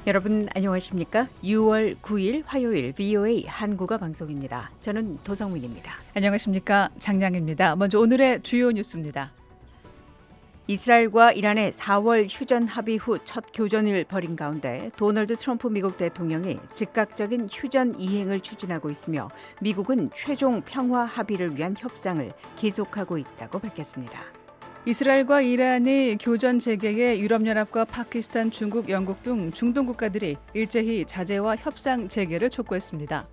여러분 안녕하십니까? 6월 9일 화요일 VOA 한국어 방송입니다. 저는 도성민입니다. 안녕하십니까? 장량입니다. 먼저 오늘의 주요 뉴스입니다. 이스라엘과 이란의 4월 휴전 합의 후 첫 교전을 벌인 가운데 도널드 트럼프 미국 대통령이 즉각적인 휴전 이행을 추진하고 있으며 미국은 최종 평화 합의를 위한 협상을 계속하고 있다고 밝혔습니다. 이스라엘과 이란의 교전 재개에 유럽연합과 파키스탄, 중국, 영국 등 중동 국가들이 일제히 자제와 협상 재개를 촉구했습니다.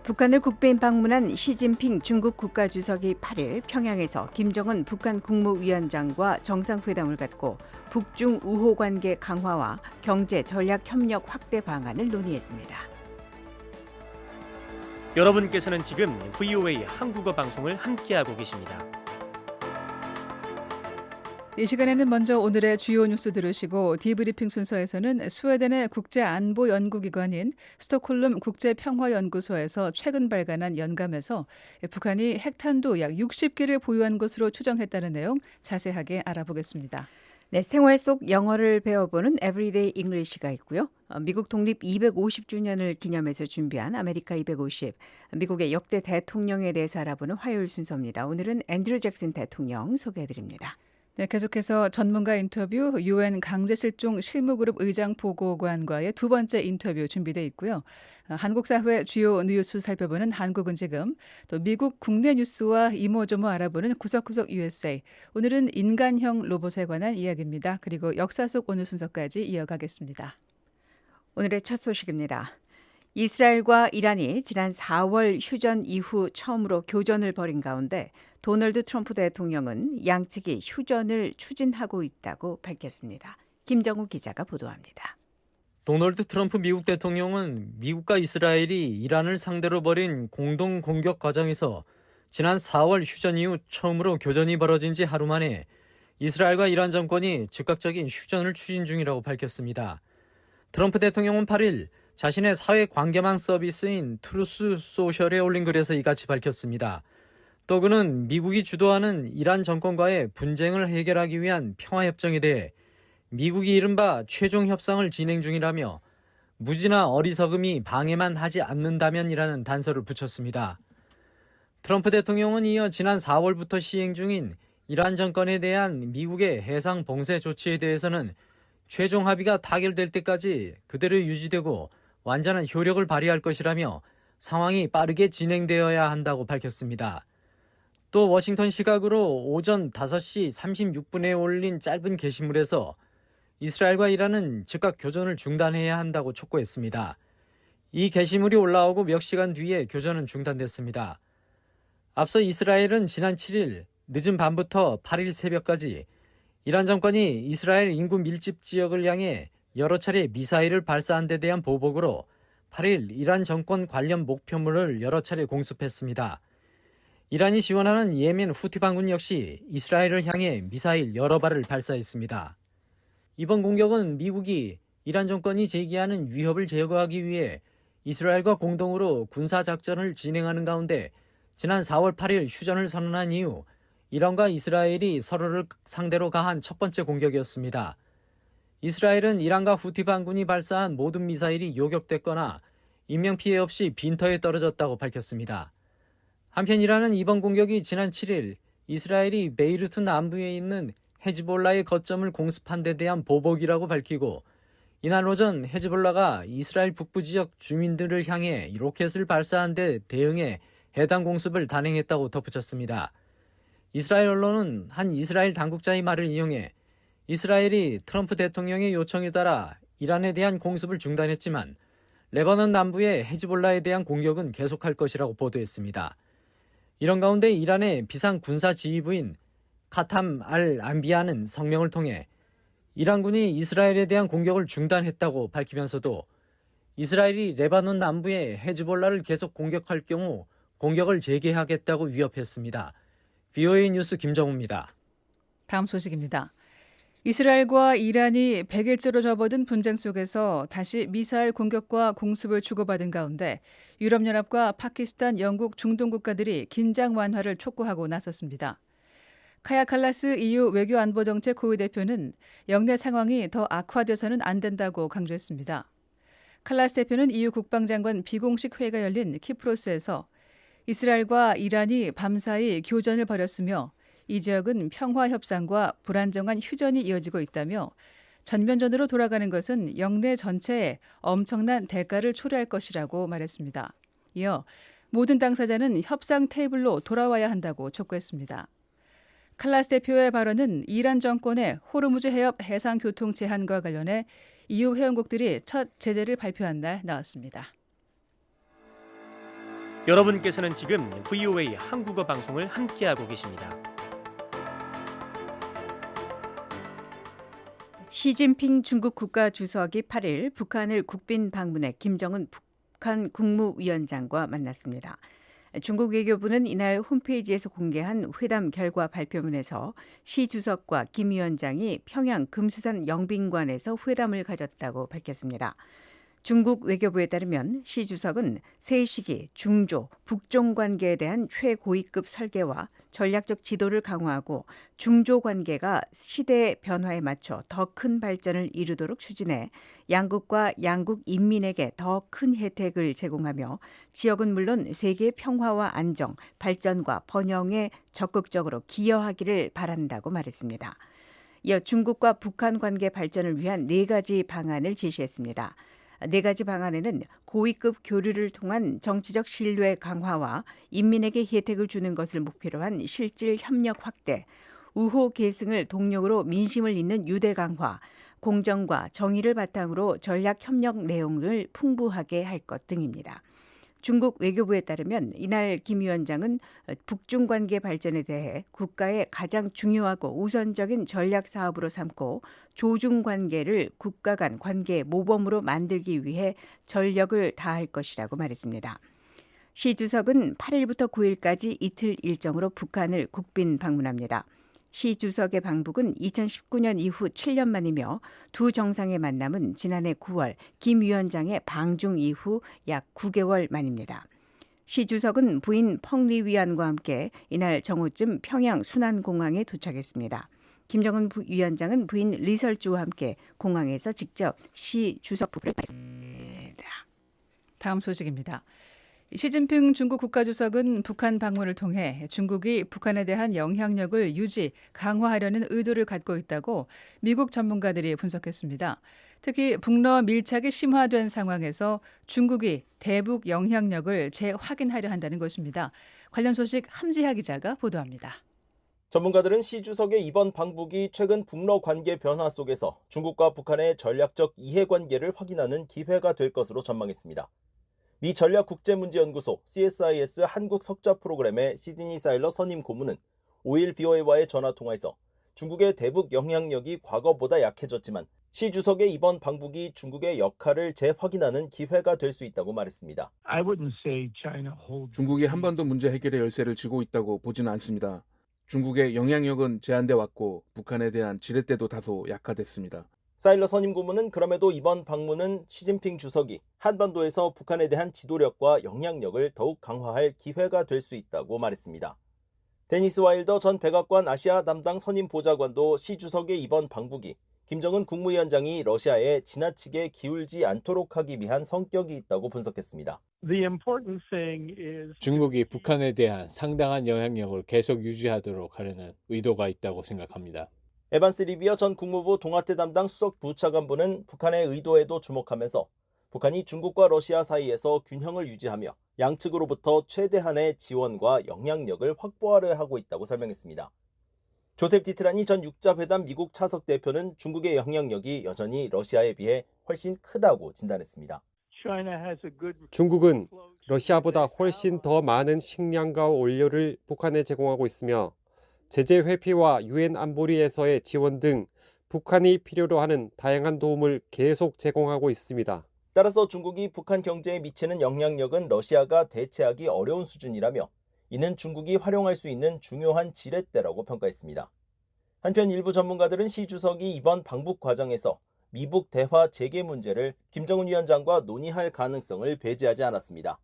북한을 국빈 방문한 시진핑 중국 국가주석이 8일 평양에서 김정은 북한 국무위원장과 정상회담을 갖고 북중 우호 관계 강화와 경제 전략 협력 확대 방안을 논의했습니다. 여러분께서는 지금 VOA 한국어 방송을 함께하고 계십니다. 이 시간에는 먼저 오늘의 주요 뉴스 들으시고 디브리핑 순서에서는 스웨덴의 국제안보연구기관인 스톡홀름 국제평화연구소에서 최근 발간한 연감에서 북한이 핵탄두 약 60개를 보유한 것으로 추정했다는 내용 자세하게 알아보겠습니다. 네, 생활 속 영어를 배워보는 Everyday English가 있고요. 미국 독립 250주년을 기념해서 준비한 아메리카 250, 미국의 역대 대통령에 대해서 알아보는 화요일 순서입니다. 오늘은 앤드류 잭슨 대통령 소개해드립니다. 네, 계속해서 전문가 인터뷰, UN 강제실종 실무그룹 의장 보고관과의 두 번째 인터뷰 준비되어 있고요. 한국 사회 주요 뉴스 살펴보는 한국은 지금, 또 미국 국내 뉴스와 이모저모 알아보는 구석구석 USA. 오늘은 인간형 로봇에 관한 이야기입니다. 그리고 역사 속 오늘 순서까지 이어가겠습니다. 오늘의 첫 소식입니다. 이스라엘과 이란이 지난 4월 휴전 이후 처음으로 교전을 벌인 가운데 도널드 트럼프 대통령은 양측이 휴전을 추진하고 있다고 밝혔습니다. 김정우 기자가 보도합니다. 도널드 트럼프 미국 대통령은 미국과 이스라엘이 이란을 상대로 벌인 공동 공격 과정에서 지난 4월 휴전 이후 처음으로 교전이 벌어진 지 하루 만에 이스라엘과 이란 정권이 즉각적인 휴전을 추진 중이라고 밝혔습니다. 트럼프 대통령은 8일 자신의 사회 관계망 서비스인 트루스 소셜에 올린 글에서 이같이 밝혔습니다. 또 그는 미국이 주도하는 이란 정권과의 분쟁을 해결하기 위한 평화협정에 대해 미국이 이른바 최종 협상을 진행 중이라며 무지나 어리석음이 방해만 하지 않는다면이라는 단서를 붙였습니다. 트럼프 대통령은 이어 지난 4월부터 시행 중인 이란 정권에 대한 미국의 해상 봉쇄 조치에 대해서는 최종 합의가 타결될 때까지 그대로 유지되고 완전한 효력을 발휘할 것이라며 상황이 빠르게 진행되어야 한다고 밝혔습니다. 또 워싱턴 시각으로 오전 5시 36분에 올린 짧은 게시물에서 이스라엘과 이란은 즉각 교전을 중단해야 한다고 촉구했습니다. 이 게시물이 올라오고 몇 시간 뒤에 교전은 중단됐습니다. 앞서 이스라엘은 지난 7일 늦은 밤부터 8일 새벽까지 이란 정권이 이스라엘 인구 밀집 지역을 향해 여러 차례 미사일을 발사한 데 대한 보복으로 8일 이란 정권 관련 목표물을 여러 차례 공습했습니다. 이란이 지원하는 예멘 후티 반군 역시 이스라엘을 향해 미사일 여러 발을 발사했습니다. 이번 공격은 미국이 이란 정권이 제기하는 위협을 제거하기 위해 이스라엘과 공동으로 군사작전을 진행하는 가운데 지난 4월 8일 휴전을 선언한 이후 이란과 이스라엘이 서로를 상대로 가한 첫 번째 공격이었습니다. 이스라엘은 이란과 후티 반군이 발사한 모든 미사일이 요격됐거나 인명피해 없이 빈터에 떨어졌다고 밝혔습니다. 한편 이란은 이번 공격이 지난 7일 이스라엘이 베이루트 남부에 있는 헤즈볼라의 거점을 공습한 데 대한 보복이라고 밝히고 이날 오전 헤즈볼라가 이스라엘 북부 지역 주민들을 향해 로켓을 발사한 데 대응해 해당 공습을 단행했다고 덧붙였습니다. 이스라엘 언론은 한 이스라엘 당국자의 말을 이용해 이스라엘이 트럼프 대통령의 요청에 따라 이란에 대한 공습을 중단했지만 레바논 남부의 헤즈볼라에 대한 공격은 계속할 것이라고 보도했습니다. 이런 가운데 이란의 비상군사지휘부인 카탐 알 안비아는 성명을 통해 이란군이 이스라엘에 대한 공격을 중단했다고 밝히면서도 이스라엘이 레바논 남부의 헤즈볼라를 계속 공격할 경우 공격을 재개하겠다고 위협했습니다. VOA 뉴스 김정우입니다. 다음 소식입니다. 이스라엘과 이란이 100일째로 접어든 분쟁 속에서 다시 미사일 공격과 공습을 주고받은 가운데 유럽연합과 파키스탄, 영국, 중동 국가들이 긴장 완화를 촉구하고 나섰습니다. 카야 칼라스 EU 외교안보정책 고위 대표는 영내 상황이 더 악화돼서는 안 된다고 강조했습니다. 칼라스 대표는 EU 국방장관 비공식 회의가 열린 키프로스에서 이스라엘과 이란이 밤사이 교전을 벌였으며 이 지역은 평화 협상과 불안정한 휴전이 이어지고 있다며 전면전으로 돌아가는 것은 영내 전체에 엄청난 대가를 초래할 것이라고 말했습니다. 이어 모든 당사자는 협상 테이블로 돌아와야 한다고 촉구했습니다. 칼라스 대표의 발언은 이란 정권의 호르무즈 해협 해상 교통 제한과 관련해 EU 회원국들이 첫 제재를 발표한 날 나왔습니다. 여러분께서는 지금 VOA 한국어 방송을 함께하고 계십니다. 시진핑 중국 국가주석이 8일 북한을 국빈 방문해 김정은 북한 국무위원장과 만났습니다. 중국 외교부는 이날 홈페이지에서 공개한 회담 결과 발표문에서 시 주석과 김 위원장이 평양 금수산 영빈관에서 회담을 가졌다고 밝혔습니다. 중국 외교부에 따르면 시 주석은 새 시기 중조, 북중 관계에 대한 최고위급 설계와 전략적 지도를 강화하고 중조 관계가 시대의 변화에 맞춰 더 큰 발전을 이루도록 추진해 양국과 양국 인민에게 더 큰 혜택을 제공하며 지역은 물론 세계의 평화와 안정, 발전과 번영에 적극적으로 기여하기를 바란다고 말했습니다. 이어 중국과 북한 관계 발전을 위한 4가지 방안을 제시했습니다. 4가지 방안에는 고위급 교류를 통한 정치적 신뢰 강화와 인민에게 혜택을 주는 것을 목표로 한 실질 협력 확대, 우호 계승을 동력으로 민심을 잇는 유대 강화, 공정과 정의를 바탕으로 전략 협력 내용을 풍부하게 할 것 등입니다. 중국 외교부에 따르면 이날 김 위원장은 북중 관계 발전에 대해 국가의 가장 중요하고 우선적인 전략 사업으로 삼고 조중 관계를 국가 간 관계 모범으로 만들기 위해 전력을 다할 것이라고 말했습니다. 시 주석은 8일부터 9일까지 이틀 일정으로 북한을 국빈 방문합니다. 시 주석의 방북은 2019년 이후 7년 만이며 두 정상의 만남은 지난해 9월 김 위원장의 방중 이후 약 9개월 만입니다. 시 주석은 부인 펑리 위안과 함께 이날 정오쯤 평양 순안공항에 도착했습니다. 김정은 위원장은 부인 리설주와 함께 공항에서 직접 시 주석 부부를 맞이했습니다. 다음 소식입니다. 시진핑 중국 국가주석은 북한 방문을 통해 중국이 북한에 대한 영향력을 유지, 강화하려는 의도를 갖고 있다고 미국 전문가들이 분석했습니다. 특히 북러 밀착이 심화된 상황에서 중국이 대북 영향력을 재확인하려 한다는 것입니다. 관련 소식 함지하 기자가 보도합니다. 전문가들은 시 주석의 이번 방북이 최근 북러 관계 변화 속에서 중국과 북한의 전략적 이해관계를 확인하는 기회가 될 것으로 전망했습니다. 미 전략국제문제연구소 CSIS 한국 석좌 프로그램의 시드니 사일러 선임 고문은 5일 BOA와의 전화통화에서 중국의 대북 영향력이 과거보다 약해졌지만 시 주석의 이번 방북이 중국의 역할을 재확인하는 기회가 될 수 있다고 말했습니다. 중국이 한반도 문제 해결의 열쇠를 쥐고 있다고 보지는 않습니다. 중국의 영향력은 제한돼 왔고 북한에 대한 지렛대도 다소 약화됐습니다. 사일러 선임 고문은 그럼에도 이번 방문은 시진핑 주석이 한반도에서 북한에 대한 지도력과 영향력을 더욱 강화할 기회가 될 수 있다고 말했습니다. 데니스 와일더 전 백악관 아시아 담당 선임 보좌관도 시 주석의 이번 방북이 김정은 국무위원장이 러시아에 지나치게 기울지 않도록 하기 위한 성격이 있다고 분석했습니다. 중국이 북한에 대한 상당한 영향력을 계속 유지하도록 하려는 의도가 있다고 생각합니다. 에반스 리비어 전 국무부 동아태 담당 수석 부차관보는 북한의 의도에도 주목하면서 북한이 중국과 러시아 사이에서 균형을 유지하며 양측으로부터 최대한의 지원과 영향력을 확보하려 하고 있다고 설명했습니다. 조셉 디트라니 전 육자회담 미국 차석 대표는 중국의 영향력이 여전히 러시아에 비해 훨씬 크다고 진단했습니다. 중국은 러시아보다 훨씬 더 많은 식량과 원료를 북한에 제공하고 있으며 제재 회피와 유엔 안보리에서의 지원 등 북한이 필요로 하는 다양한 도움을 계속 제공하고 있습니다. 따라서 중국이 북한 경제에 미치는 영향력은 러시아가 대체하기 어려운 수준이라며 이는 중국이 활용할 수 있는 중요한 지렛대라고 평가했습니다. 한편 일부 전문가들은 시 주석이 이번 방북 과정에서 미북 대화 재개 문제를 김정은 위원장과 논의할 가능성을 배제하지 않았습니다.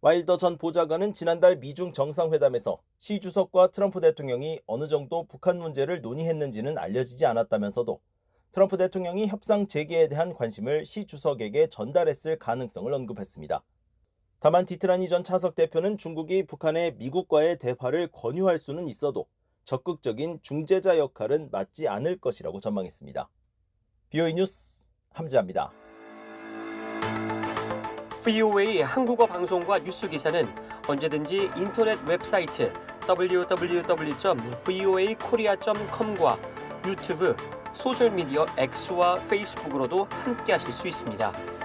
와일더 전 보좌관은 지난달 미중 정상회담에서 시 주석과 트럼프 대통령이 어느 정도 북한 문제를 논의했는지는 알려지지 않았다면서도 트럼프 대통령이 협상 재개에 대한 관심을 시 주석에게 전달했을 가능성을 언급했습니다. 다만 디트라니 전 차석 대표는 중국이 북한에 미국과의 대화를 권유할 수는 있어도 적극적인 중재자 역할은 맞지 않을 것이라고 전망했습니다. BOE 뉴스 함지아입니다. VOA 한국어 방송과 뉴스 기사는 언제든지 인터넷 웹사이트 www.voakorea.com과 유튜브, 소셜미디어 X와 페이스북으로도 함께하실 수 있습니다.